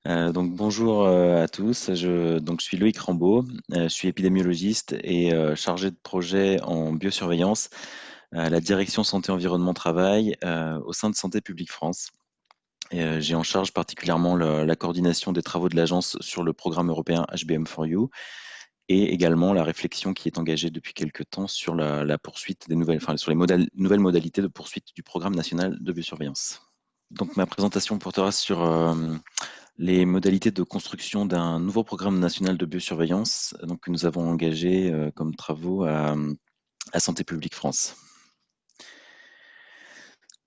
Donc bonjour à tous, je suis Loïc Rambaud, je suis épidémiologiste et chargé de projet en biosurveillance à la direction santé environnement travail au sein de Santé publique France. Et, j'ai en charge particulièrement la coordination des travaux de l'agence sur le programme européen HBM4U et également la réflexion qui est engagée depuis quelques temps sur la poursuite des nouvelles, enfin, sur les nouvelles modalités de poursuite du programme national de biosurveillance. Donc ma présentation portera sur les modalités de construction d'un nouveau programme national de biosurveillance donc, que nous avons engagé comme travaux à Santé publique France.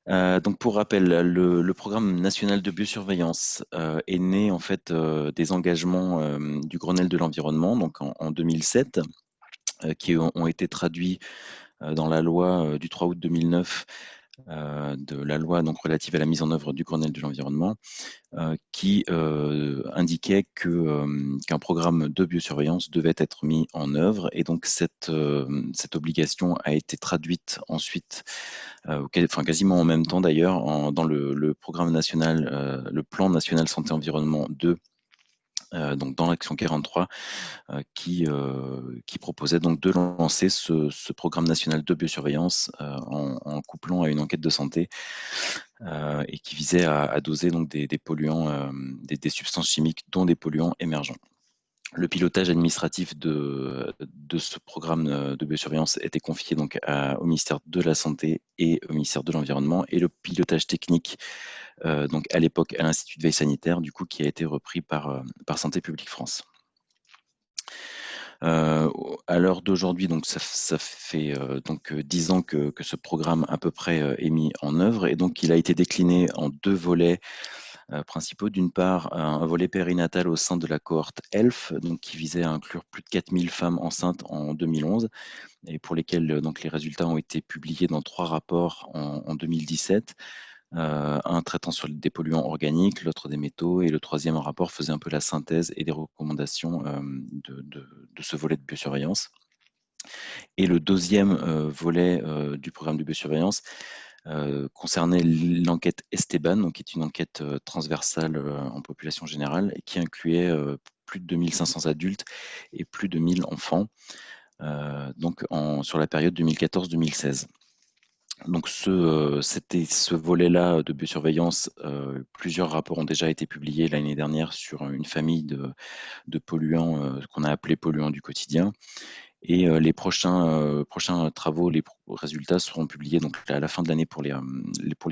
Donc pour rappel, le programme national de biosurveillance est né en fait des engagements du Grenelle de l'environnement donc en 2007 qui ont été traduits dans la loi du 3 août 2009 de la loi donc relative à la mise en œuvre du Grenelle de l'environnement qui indiquait qu'un programme de biosurveillance devait être mis en œuvre. Et donc, cette obligation a été traduite ensuite, quasiment en même temps d'ailleurs, dans le programme national, le plan national santé-environnement 2, donc dans l'action 43, qui proposait donc de lancer ce programme national de biosurveillance en couplant à une enquête de santé et qui visait à doser donc des polluants, des substances chimiques, dont des polluants émergents. Le pilotage administratif de ce programme de biosurveillance était confié donc au ministère de la Santé et au ministère de l'Environnement, et le pilotage technique, donc à l'époque à l'Institut de veille sanitaire, du coup, qui a été repris par Santé publique France. À l'heure d'aujourd'hui, donc ça fait donc 10 ans que ce programme à peu près est mis en œuvre, et donc il a été décliné en deux volets principaux. D'une part, un volet périnatal au sein de la cohorte ELF, donc qui visait à inclure plus de 4000 femmes enceintes en 2011, et pour lesquelles donc les résultats ont été publiés dans 3 rapports en 2017. Un traitant sur des polluants organiques, l'autre des métaux, et le troisième rapport faisait un peu la synthèse et des recommandations de ce volet de biosurveillance. Et le deuxième volet du programme de biosurveillance concernait l'enquête Esteban, donc qui est une enquête transversale en population générale et qui incluait plus de 2500 adultes et plus de 1000 enfants, donc sur la période 2014-2016. Donc c'était ce volet-là de biosurveillance. Plusieurs rapports ont déjà été publiés l'année dernière sur une famille de polluants qu'on a appelés polluants du quotidien. Et les prochains travaux, les résultats seront publiés donc à la fin de l'année pour les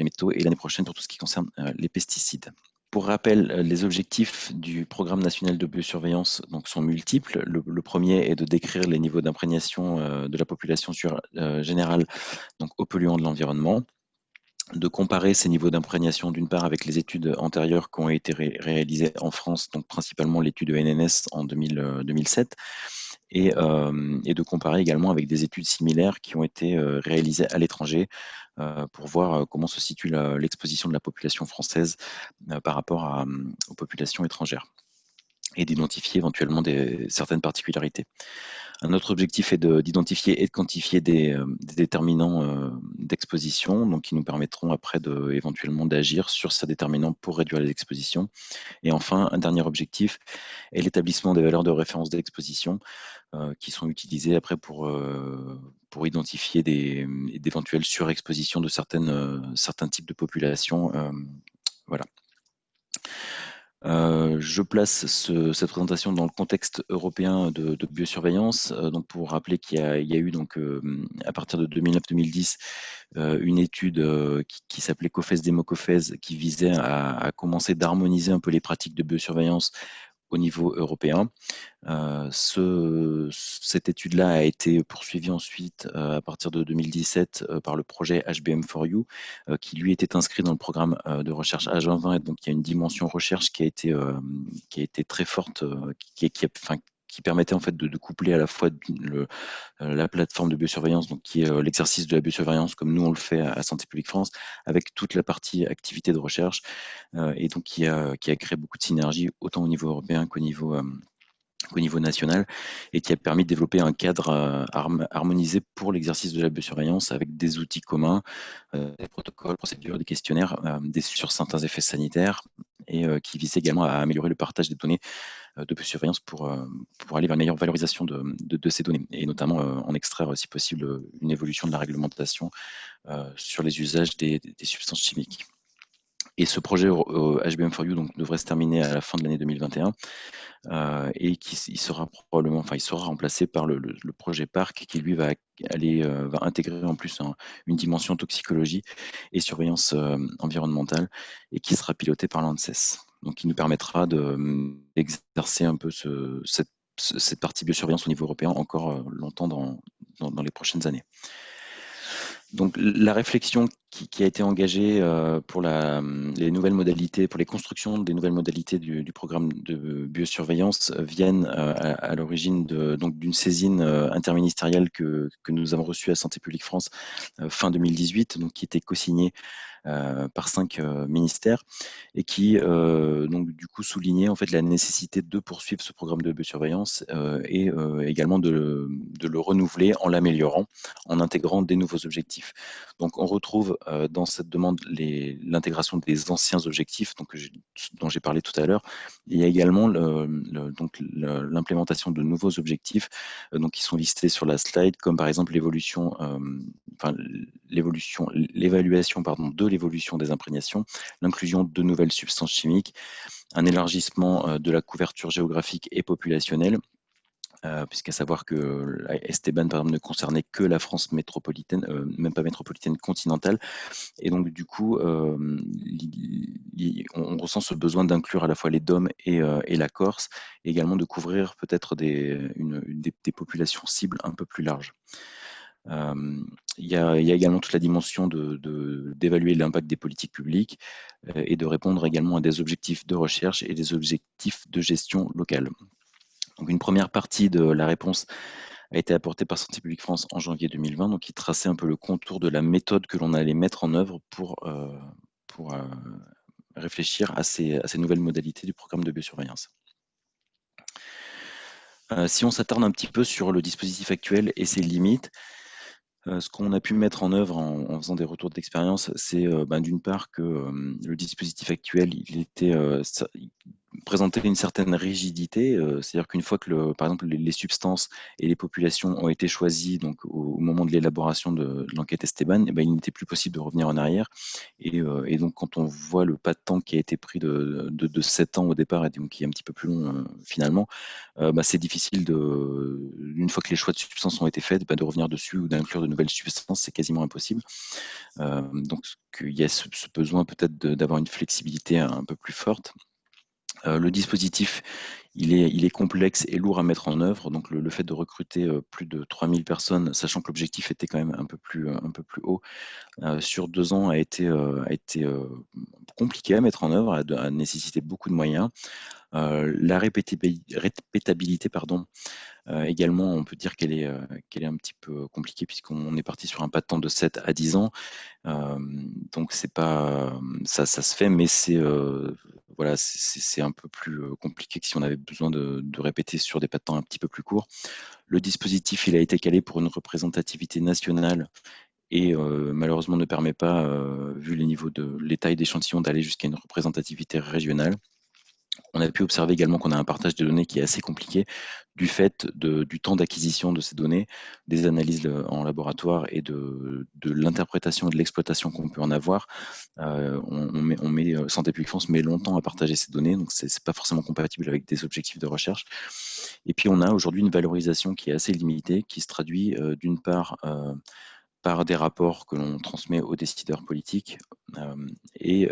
métaux, et l'année prochaine pour tout ce qui concerne les pesticides. Pour rappel, les objectifs du programme national de biosurveillance donc, sont multiples. Le premier est de décrire les niveaux d'imprégnation de la population générale donc, aux polluants de l'environnement, de comparer ces niveaux d'imprégnation d'une part avec les études antérieures qui ont été réalisées en France, donc principalement l'étude ENNS en 2007, et de comparer également avec des études similaires qui ont été réalisées à l'étranger pour voir comment se situe l'exposition de la population française par rapport aux populations étrangères, et d'identifier éventuellement certaines particularités. Un autre objectif est d'identifier et de quantifier des déterminants d'exposition, donc qui nous permettront après éventuellement d'agir sur ces déterminants pour réduire les expositions. Et enfin, un dernier objectif est l'établissement des valeurs de référence d'exposition qui sont utilisées après pour identifier d'éventuelles surexpositions de certains types de populations. Voilà. Je place cette présentation dans le contexte européen de biosurveillance, donc pour rappeler qu'il y a eu donc, à partir de 2009-2010 une étude qui s'appelait COFES-DEMO-COFES, qui visait à commencer d'harmoniser un peu les pratiques de biosurveillance au niveau européen. Cette étude-là a été poursuivie ensuite à partir de 2017 par le projet HBM4U, qui lui était inscrit dans le programme de recherche H2020, et donc il y a une dimension recherche qui a été très forte, qui permettait en fait de coupler à la fois la plateforme de biosurveillance, donc qui est l'exercice de la biosurveillance comme nous on le fait à Santé publique France, avec toute la partie activité de recherche, et donc qui a créé beaucoup de synergies autant au niveau européen qu'au niveau au niveau national, et qui a permis de développer un cadre harmonisé pour l'exercice de la biosurveillance avec des outils communs, des protocoles, procédures, des questionnaires, sur certains effets sanitaires, et qui visait également à améliorer le partage des données de biosurveillance pour aller vers une meilleure valorisation de ces données, et notamment en extraire, si possible, une évolution de la réglementation sur les usages des substances chimiques. Et ce projet HBM4U donc, devrait se terminer à la fin de l'année 2021, et il sera probablement, enfin, il sera remplacé par le projet Parc, qui lui va intégrer en plus une dimension toxicologie et surveillance environnementale, et qui sera piloté par l'ANSES. Donc, qui nous permettra d'exercer un peu cette partie biosurveillance au niveau européen encore longtemps dans les prochaines années. Donc la réflexion qui a été engagée pour les nouvelles modalités, pour les constructions des nouvelles modalités du programme de biosurveillance viennent à l'origine d'une saisine interministérielle que nous avons reçue à Santé publique France fin 2018, donc qui était co-signée par 5 ministères, et qui donc du coup soulignait en fait la nécessité de poursuivre ce programme de biosurveillance et également de le renouveler en l'améliorant, en intégrant des nouveaux objectifs. Donc on retrouve dans cette demande l'intégration des anciens objectifs dont j'ai parlé tout à l'heure. Il y a également l'implémentation de nouveaux objectifs donc qui sont listés sur la slide, comme par exemple l'évaluation de l'évolution des imprégnations, l'inclusion de nouvelles substances chimiques, un élargissement de la couverture géographique et populationnelle, puisqu'à savoir que Esteban, par exemple, ne concernait que la France métropolitaine, même pas métropolitaine, continentale. Et donc, du coup, on ressent ce besoin d'inclure à la fois les DOM et la Corse, et également de couvrir peut-être des populations cibles un peu plus larges. Il y a également toute la dimension d'évaluer l'impact des politiques publiques et de répondre également à des objectifs de recherche et des objectifs de gestion locale. Donc une première partie de la réponse a été apportée par Santé publique France en janvier 2020, donc qui traçait un peu le contour de la méthode que l'on allait mettre en œuvre pour réfléchir à ces nouvelles modalités du programme de biosurveillance. Si on s'attarde un petit peu sur le dispositif actuel et ses limites, ce qu'on a pu mettre en œuvre en faisant des retours d'expérience, c'est d'une part que le dispositif actuel, il présentait une certaine rigidité, c'est-à-dire qu'une fois que par exemple les substances et les populations ont été choisies donc au moment de l'élaboration de l'enquête Esteban, il n'était plus possible de revenir en arrière, et donc quand on voit le pas de temps qui a été pris de 7 ans au départ, et donc qui est un petit peu plus long finalement, c'est difficile une fois que les choix de substances ont été faits, de revenir dessus ou d'inclure de nouvelles substances, c'est quasiment impossible. Donc il y a ce besoin peut-être d'avoir une flexibilité un peu plus forte. Le dispositif, il est complexe et lourd à mettre en œuvre. Donc le fait de recruter plus de 3000 personnes, sachant que l'objectif était quand même un peu plus haut, sur 2 ans a été compliqué à mettre en œuvre, a nécessité beaucoup de moyens. La répétabilité, pardon, également, on peut dire qu'elle est un petit peu compliquée, puisqu'on est parti sur un pas de temps de 7 à 10 ans. Donc c'est pas ça se fait, mais voilà, c'est un peu plus compliqué que si on avait besoin de répéter sur des pas de temps un petit peu plus courts. Le dispositif, il a été calé pour une représentativité nationale et malheureusement ne permet pas, vu les tailles d'échantillons, d'aller jusqu'à une représentativité régionale. On a pu observer également qu'on a un partage de données qui est assez compliqué du fait du temps d'acquisition de ces données, des analyses en laboratoire et de l'interprétation et de l'exploitation qu'on peut en avoir. Santé publique France met longtemps à partager ces données, donc c'est pas forcément compatible avec des objectifs de recherche. Et puis on a aujourd'hui une valorisation qui est assez limitée, qui se traduit d'une part par des rapports que l'on transmet aux décideurs politiques et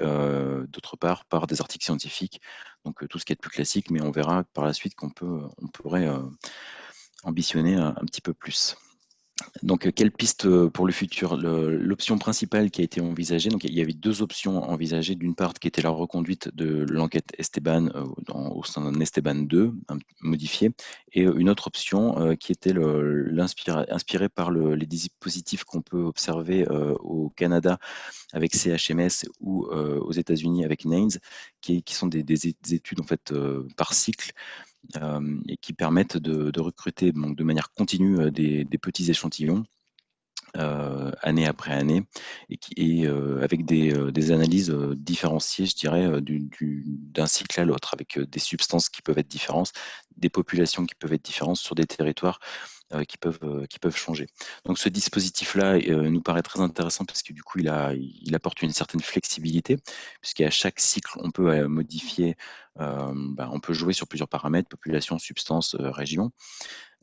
d'autre part par des articles scientifiques, donc tout ce qui est plus classique, mais on verra par la suite qu'on pourrait ambitionner un petit peu plus. Donc, quelle piste pour le futur? L'option principale qui a été envisagée, donc il y avait 2 options envisagées. D'une part, qui était la reconduite de l'enquête Esteban au sein d'un Esteban 2 modifié, et une autre option qui était inspirée par les dispositifs qu'on peut observer au Canada avec CHMS ou aux États-Unis avec NAINS, qui sont des études en fait par cycle, et qui permettent de recruter donc, de manière continue des petits échantillons année après année et avec des analyses différenciées, je dirais, d'un cycle à l'autre, avec des substances qui peuvent être différentes, des populations qui peuvent être différentes sur des territoires qui peuvent changer. Donc ce dispositif-là nous paraît très intéressant parce que du coup, il apporte une certaine flexibilité, puisqu'à chaque cycle, on peut modifier, on peut jouer sur plusieurs paramètres, population, substance, région,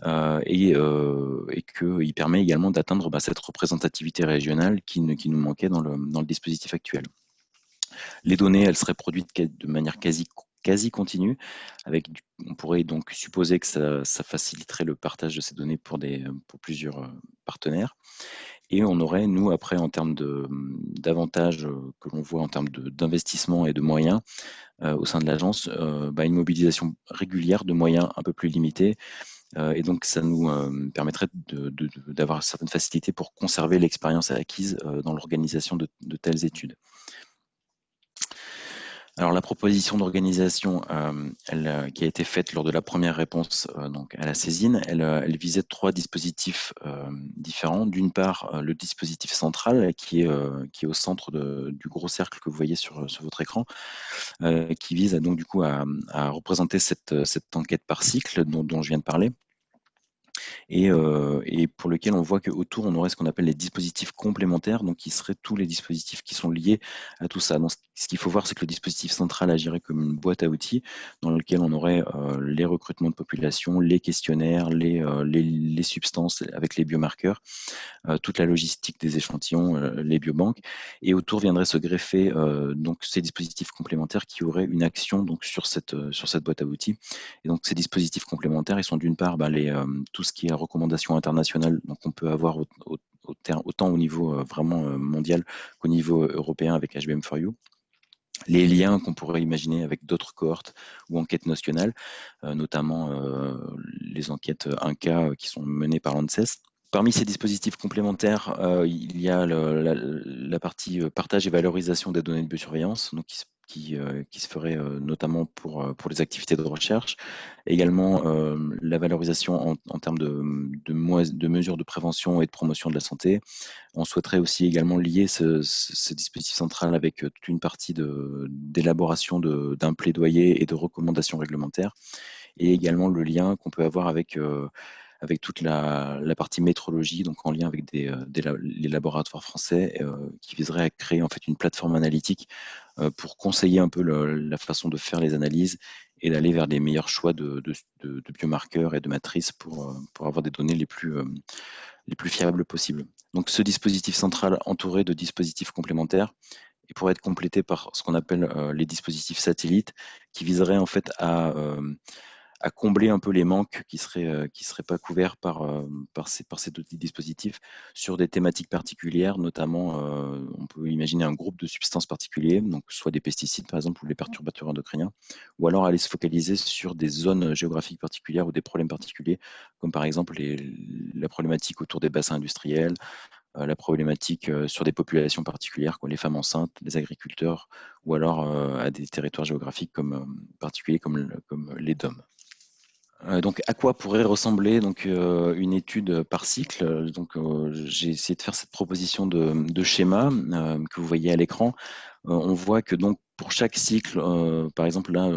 et qu'il permet également d'atteindre cette représentativité régionale qui nous manquait dans le dispositif actuel. Les données, elles seraient produites de manière quasi continue. On pourrait donc supposer que ça faciliterait le partage de ces données pour plusieurs partenaires. Et on aurait, nous, après, en termes d'avantages que l'on voit en termes d'investissement et de moyens au sein de l'agence, une mobilisation régulière de moyens un peu plus limités. Et donc, ça nous permettrait d'avoir certaines facilités pour conserver l'expérience acquise dans l'organisation de telles études. Alors la proposition d'organisation qui a été faite lors de la première réponse donc à la saisine, elle visait 3 dispositifs différents. D'une part, le dispositif central qui est au centre du gros cercle que vous voyez sur votre écran, qui vise donc du coup à représenter cette enquête par cycle dont je viens de parler. Et pour lequel on voit qu'autour, on aurait ce qu'on appelle les dispositifs complémentaires, donc qui seraient tous les dispositifs qui sont liés à tout ça. Donc, ce qu'il faut voir, c'est que le dispositif central agirait comme une boîte à outils dans lequel on aurait les recrutements de population, les questionnaires, les substances avec les biomarqueurs, toute la logistique des échantillons, les biobanques, et autour viendraient se greffer donc ces dispositifs complémentaires qui auraient une action donc sur cette boîte à outils. Et donc ces dispositifs complémentaires, ils sont d'une part tout ce qui est recommandation internationale, donc on peut avoir autant au niveau vraiment mondial qu'au niveau européen avec HBM4U. Les liens qu'on pourrait imaginer avec d'autres cohortes ou enquêtes nationales, notamment les enquêtes INCA qui sont menées par l'ANSES. Parmi ces dispositifs complémentaires, il y a la partie partage et valorisation des données de biosurveillance, donc qui se ferait notamment pour les activités de recherche. Également, la valorisation en termes de mesures de prévention et de promotion de la santé. On souhaiterait aussi également lier ce dispositif central avec toute une partie d'élaboration d'un plaidoyer et de recommandations réglementaires, et également le lien qu'on peut avoir avec toute la partie métrologie, donc en lien avec les laboratoires français, qui viserait à créer en fait une plateforme analytique pour conseiller un peu la façon de faire les analyses et d'aller vers des meilleurs choix de biomarqueurs et de matrices pour avoir des données les plus fiables possibles. Donc ce dispositif central entouré de dispositifs complémentaires, et pourrait être complété par ce qu'on appelle les dispositifs satellites, qui viseraient en fait à combler un peu les manques qui seraient pas couverts par ces deux dispositifs sur des thématiques particulières, notamment on peut imaginer un groupe de substances particuliers, donc soit des pesticides par exemple ou les perturbateurs endocriniens, ou alors aller se focaliser sur des zones géographiques particulières ou des problèmes particuliers, comme par exemple la problématique autour des bassins industriels, la problématique sur des populations particulières, comme les femmes enceintes, les agriculteurs, ou alors à des territoires géographiques particuliers comme les DOM. Donc, à quoi pourrait ressembler donc une étude par cycle? Donc, j'ai essayé de faire cette proposition de schéma que vous voyez à l'écran. On voit que donc pour chaque cycle, par exemple là,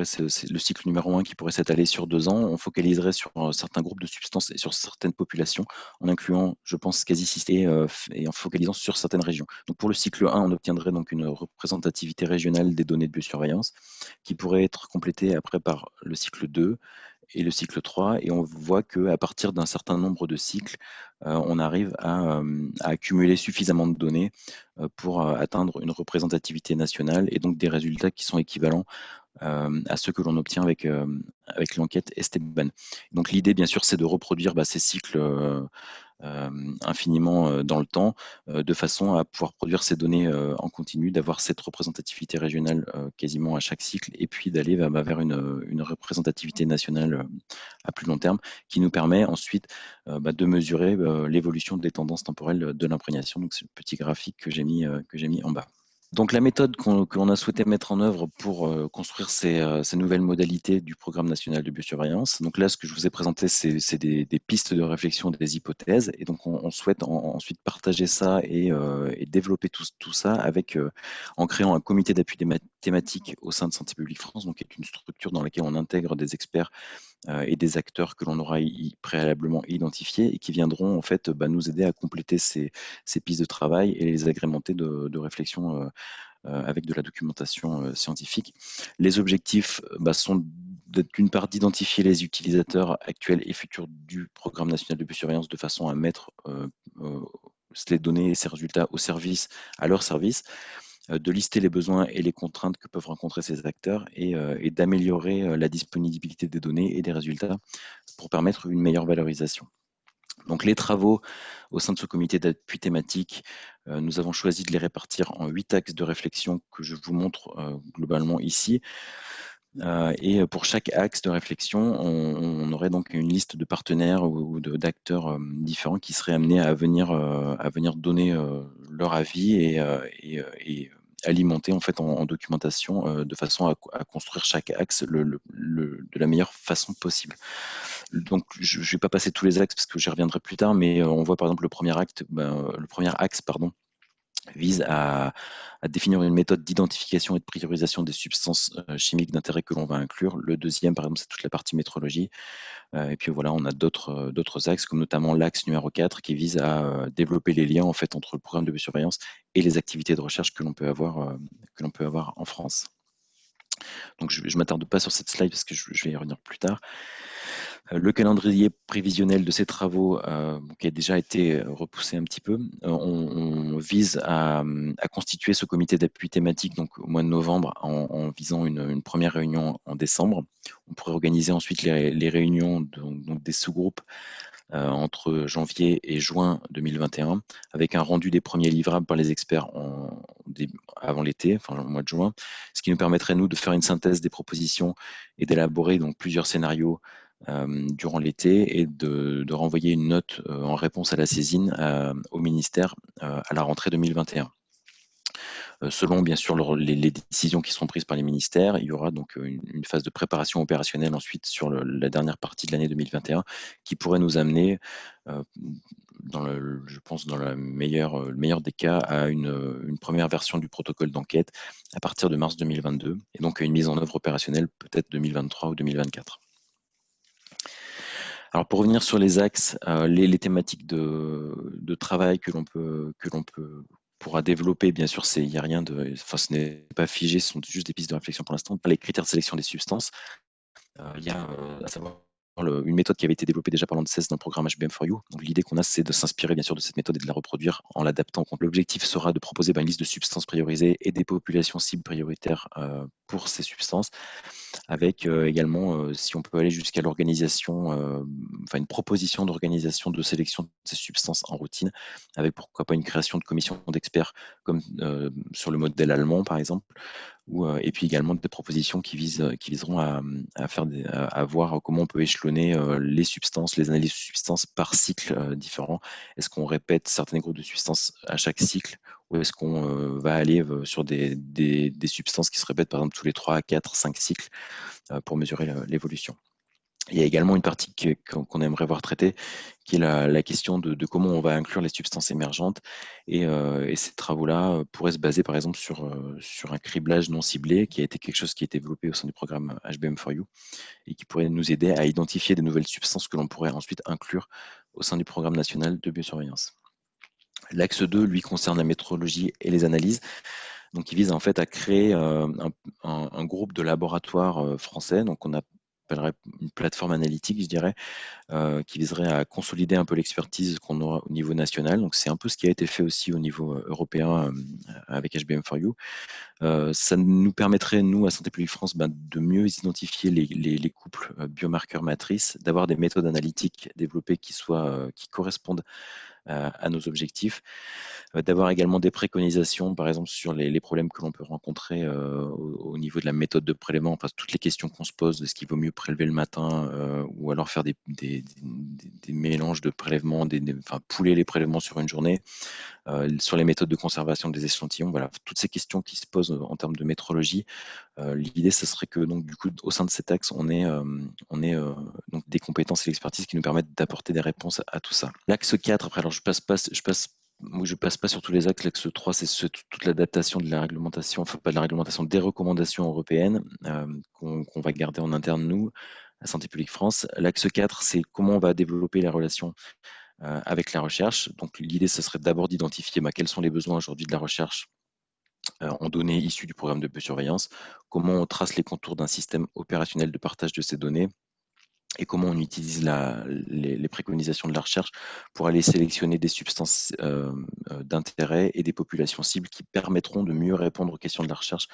c'est le cycle numéro 1 qui pourrait s'étaler sur 2 ans, on focaliserait sur certains groupes de substances et sur certaines populations, en incluant, je pense, quasi systémiquement et en focalisant sur certaines régions. Donc pour le cycle 1, on obtiendrait donc une représentativité régionale des données de biosurveillance, qui pourrait être complétée après par le cycle 2 et le cycle 3, et on voit qu'à partir d'un certain nombre de cycles, on arrive à accumuler suffisamment de données pour atteindre une représentativité nationale et donc des résultats qui sont équivalents à ceux que l'on obtient avec l'enquête Esteban. Donc l'idée, bien sûr, c'est de reproduire ces cycles infiniment dans le temps, de façon à pouvoir produire ces données en continu, d'avoir cette représentativité régionale quasiment à chaque cycle, et puis d'aller vers une représentativité nationale à plus long terme, qui nous permet ensuite de mesurer l'évolution des tendances temporelles de l'imprégnation. Donc c'est le petit graphique que j'ai mis en bas. Donc la méthode que l'on a souhaité mettre en œuvre pour construire ces nouvelles modalités du programme national de biosurveillance. Donc là, ce que je vous ai présenté, c'est des pistes de réflexion, des hypothèses, et donc on souhaite ensuite partager ça et développer tout ça avec, en créant un comité d'appui thématique au sein de Santé publique France, donc qui est une structure dans laquelle on intègre des experts et des acteurs que l'on aura préalablement identifiés et qui viendront en fait nous aider à compléter ces pistes de travail et les agrémenter de réflexion avec de la documentation scientifique. Les objectifs sont d'une part d'identifier les utilisateurs actuels et futurs du programme national de biosurveillance de façon à mettre ces données et ces résultats à leur service, de lister les besoins et les contraintes que peuvent rencontrer ces acteurs et d'améliorer la disponibilité des données et des résultats pour permettre une meilleure valorisation. Donc les travaux au sein de ce comité d'appui thématique, nous avons choisi de les répartir en 8 axes de réflexion que je vous montre globalement ici. Et pour chaque axe de réflexion, on aurait donc une liste de partenaires ou d'acteurs différents qui seraient amenés à venir donner leur avis et alimenter en fait en documentation de façon à construire chaque axe de la meilleure façon possible. Donc je ne vais pas passer tous les axes parce que j'y reviendrai plus tard, mais on voit par exemple le premier axe vise à définir une méthode d'identification et de priorisation des substances chimiques d'intérêt que l'on va inclure. Le deuxième, par exemple, c'est toute la partie métrologie. Et puis voilà, on a d'autres axes, comme notamment l'axe numéro 4, qui vise à développer les liens en fait, entre le programme de biosurveillance et les activités de recherche que l'on peut avoir en France. Donc je ne m'attarde pas sur cette slide parce que je vais y revenir plus tard. Le calendrier prévisionnel de ces travaux, qui a déjà été repoussé un petit peu, on vise à constituer ce comité d'appui thématique donc, au mois de novembre en visant une première réunion en décembre. On pourrait organiser ensuite les réunions donc des sous-groupes entre janvier et juin 2021, avec un rendu des premiers livrables par les experts avant l'été, enfin au mois de juin, ce qui nous permettrait, nous, de faire une synthèse des propositions et d'élaborer donc plusieurs scénarios durant l'été et de renvoyer une note en réponse à la saisine au ministère à la rentrée 2021. Selon bien sûr les décisions qui seront prises par les ministères, il y aura donc une phase de préparation opérationnelle ensuite sur la dernière partie de l'année 2021 qui pourrait nous amener, je pense dans le meilleur des cas, à une première version du protocole d'enquête à partir de mars 2022 et donc à une mise en œuvre opérationnelle peut-être 2023 ou 2024. Alors pour revenir sur les axes, les thématiques de travail que l'on pourra développer, bien sûr, il y a rien ce n'est pas figé, ce sont juste des pistes de réflexion pour l'instant. Les critères de sélection des substances, il y a à savoir une méthode qui avait été développée déjà par l'ANSES dans le programme HBM4U. Donc l'idée qu'on a, c'est de s'inspirer bien sûr de cette méthode et de la reproduire en l'adaptant. L'objectif sera de proposer une liste de substances priorisées et des populations cibles prioritaires pour ces substances, avec également, si on peut aller jusqu'à l'organisation, une proposition d'organisation de sélection de ces substances en routine, avec pourquoi pas une création de commissions d'experts comme sur le modèle allemand par exemple, et puis également des propositions qui viseront à voir comment on peut échelonner les substances, les analyses de substances par cycle différent. Est-ce qu'on répète certains groupes de substances à chaque cycle ou est-ce qu'on va aller sur des substances qui se répètent par exemple tous les 3, 4, 5 cycles pour mesurer l'évolution. Il y a également une partie qu'on aimerait voir traitée, qui est la question de comment on va inclure les substances émergentes. Et ces travaux-là pourraient se baser par exemple sur un criblage non ciblé, qui a été quelque chose qui a été développé au sein du programme HBM4U et qui pourrait nous aider à identifier de nouvelles substances que l'on pourrait ensuite inclure au sein du programme national de biosurveillance. L'axe 2, lui, concerne la métrologie et les analyses. Donc, il vise en fait à créer un groupe de laboratoires français. Donc, on appellerait une plateforme analytique, je dirais, qui viserait à consolider un peu l'expertise qu'on aura au niveau national. Donc, c'est un peu ce qui a été fait aussi au niveau européen avec HBM4U. Ça nous permettrait, nous, à Santé publique France, de mieux identifier les couples biomarqueurs matrices, d'avoir des méthodes analytiques développées qui correspondent à nos objectifs. D'avoir également des préconisations, par exemple, sur les problèmes que l'on peut rencontrer au niveau de la méthode de prélèvement, enfin, toutes les questions qu'on se pose, est-ce qu'il vaut mieux prélever le matin ou alors faire des mélanges de prélèvements, enfin, pouler les prélèvements sur une journée, sur les méthodes de conservation des échantillons, voilà, toutes ces questions qui se posent en termes de métrologie. L'idée, ce serait que donc du coup, au sein de cet axe, on ait donc des compétences et l'expertise qui nous permettent d'apporter des réponses à tout ça. L'axe 4, après, alors je passe pas sur tous les axes. L'axe 3, c'est toute l'adaptation de la réglementation, enfin pas de la réglementation, des recommandations européennes qu'on va garder en interne, nous, à Santé publique France. L'axe 4, c'est comment on va développer les relations avec la recherche. Donc l'idée, ce serait d'abord d'identifier quels sont les besoins aujourd'hui de la recherche en données issues du programme de biosurveillance, comment on trace les contours d'un système opérationnel de partage de ces données et comment on utilise les préconisations de la recherche pour aller sélectionner des substances d'intérêt et des populations cibles qui permettront de mieux répondre aux questions de la recherche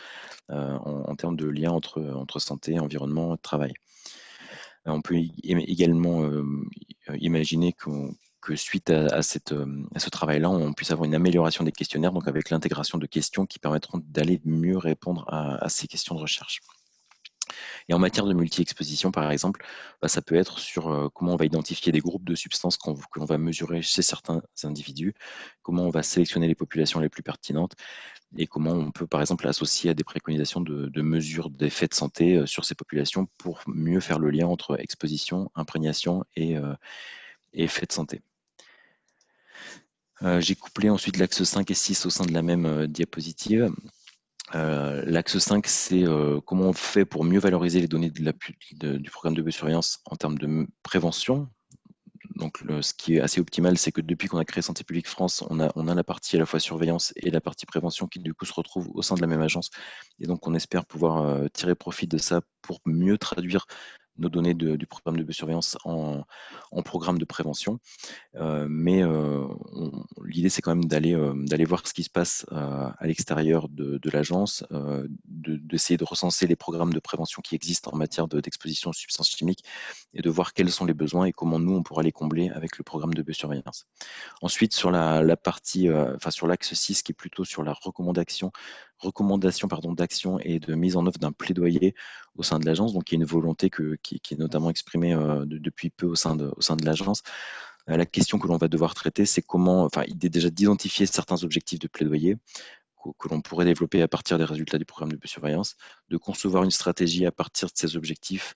en termes de lien entre santé, environnement et travail. On peut également imaginer que suite à ce travail-là, on puisse avoir une amélioration des questionnaires, donc avec l'intégration de questions qui permettront d'aller mieux répondre à ces questions de recherche. Et en matière de multi-exposition, par exemple, ça peut être sur comment on va identifier des groupes de substances que l'on va mesurer chez certains individus, comment on va sélectionner les populations les plus pertinentes et comment on peut, par exemple, associer à des préconisations de mesures d'effets de santé sur ces populations pour mieux faire le lien entre exposition, imprégnation et effets de santé. J'ai couplé ensuite l'axe 5 et 6 au sein de la même diapositive. L'axe 5, c'est comment on fait pour mieux valoriser les données du programme de biosurveillance en termes de prévention. Donc, ce qui est assez optimal, c'est que depuis qu'on a créé Santé publique France, on a la partie à la fois surveillance et la partie prévention qui du coup se retrouvent au sein de la même agence. Et donc, on espère pouvoir tirer profit de ça pour mieux traduire nos données du programme de biosurveillance en programme de prévention. Mais l'idée, c'est quand même d'aller voir ce qui se passe à l'extérieur de l'agence, d'essayer de recenser les programmes de prévention qui existent en matière d'exposition aux substances chimiques et de voir quels sont les besoins et comment nous, on pourra les combler avec le programme de biosurveillance. Ensuite, sur la partie, enfin sur l'axe 6, qui est plutôt sur la recommandation d'action et de mise en œuvre d'un plaidoyer au sein de l'agence, donc il y a une volonté qui est notamment exprimée depuis peu au sein de l'agence. La question que l'on va devoir traiter, c'est comment, enfin, déjà d'identifier certains objectifs de plaidoyer que l'on pourrait développer à partir des résultats du programme de biosurveillance, de concevoir une stratégie à partir de ces objectifs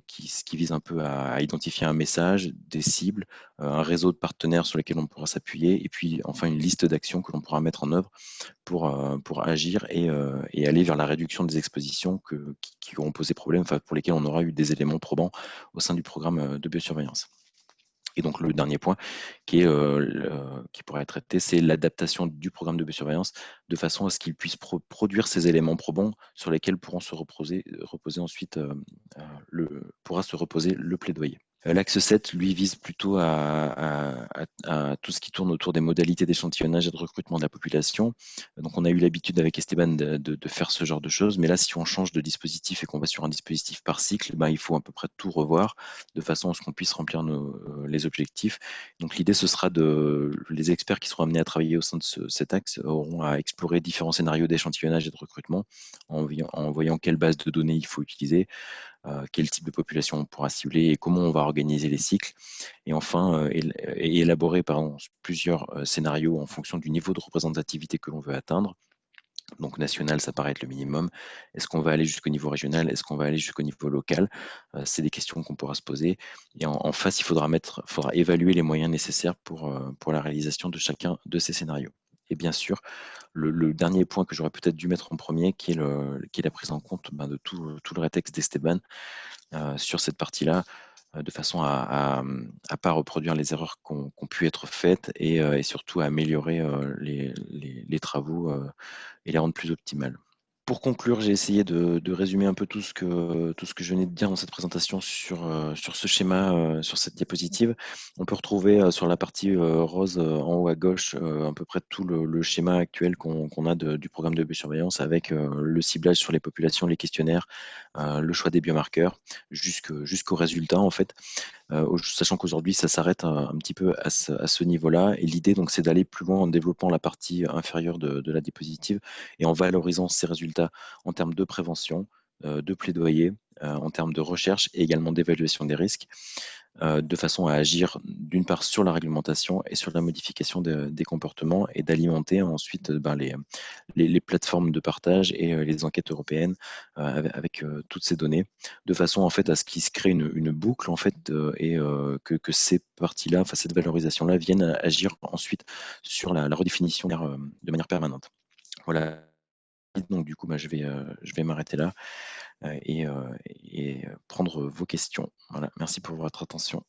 qui vise un peu à identifier un message, des cibles, un réseau de partenaires sur lesquels on pourra s'appuyer, et puis enfin une liste d'actions que l'on pourra mettre en œuvre pour agir et aller vers la réduction des expositions qui auront posé problème, enfin, pour lesquelles on aura eu des éléments probants au sein du programme de biosurveillance. Et donc le dernier point qui pourrait être traité, c'est l'adaptation du programme de biosurveillance de façon à ce qu'il puisse produire ces éléments probants sur lesquels pourra se reposer ensuite pourra se reposer le plaidoyer. L'axe 7, lui, vise plutôt à tout ce qui tourne autour des modalités d'échantillonnage et de recrutement de la population. Donc, on a eu l'habitude avec Esteban de faire ce genre de choses, mais là, si on change de dispositif et qu'on va sur un dispositif par cycle, il faut à peu près tout revoir de façon à ce qu'on puisse remplir les objectifs. Donc, l'idée, ce sera les experts qui seront amenés à travailler au sein de cet axe auront à explorer différents scénarios d'échantillonnage et de recrutement en voyant quelle base de données il faut utiliser, quel type de population on pourra cibler et comment on va organiser les cycles. Et enfin, élaborer plusieurs scénarios en fonction du niveau de représentativité que l'on veut atteindre. Donc national, ça paraît être le minimum. Est-ce qu'on va aller jusqu'au niveau régional? Est-ce qu'on va aller jusqu'au niveau local? C'est des questions qu'on pourra se poser. Et en face, il faudra évaluer les moyens nécessaires pour la réalisation de chacun de ces scénarios. Et bien sûr, le dernier point que j'aurais peut-être dû mettre en premier, qui est la prise en compte de tout le rétexte d'Esteban sur cette partie-là, de façon à ne pas reproduire les erreurs qui ont pu être faites et surtout à améliorer les travaux et les rendre plus optimales. Pour conclure, j'ai essayé de résumer un peu tout ce que je venais de dire dans cette présentation sur ce schéma, sur cette diapositive. On peut retrouver sur la partie rose en haut à gauche à peu près tout le schéma actuel qu'on a du programme de biosurveillance avec le ciblage sur les populations, les questionnaires, le choix des biomarqueurs jusqu'aux résultats en fait. sachant qu'aujourd'hui, ça s'arrête un petit peu à ce niveau-là et l'idée donc c'est d'aller plus loin en développant la partie inférieure de la diapositive et en valorisant ces résultats en termes de prévention, de plaidoyer, en termes de recherche et également d'évaluation des risques, de façon à agir d'une part sur la réglementation et sur la modification des comportements et d'alimenter ensuite, ben, les plateformes de partage et les enquêtes européennes, avec toutes ces données, de façon en fait à ce qu'il se crée une boucle en fait, et que ces parties-là, enfin cette valorisation-là viennent agir ensuite sur la redéfinition de manière permanente. Voilà, donc du coup, bah, je vais m'arrêter là, et prendre vos questions. Voilà, merci pour votre attention.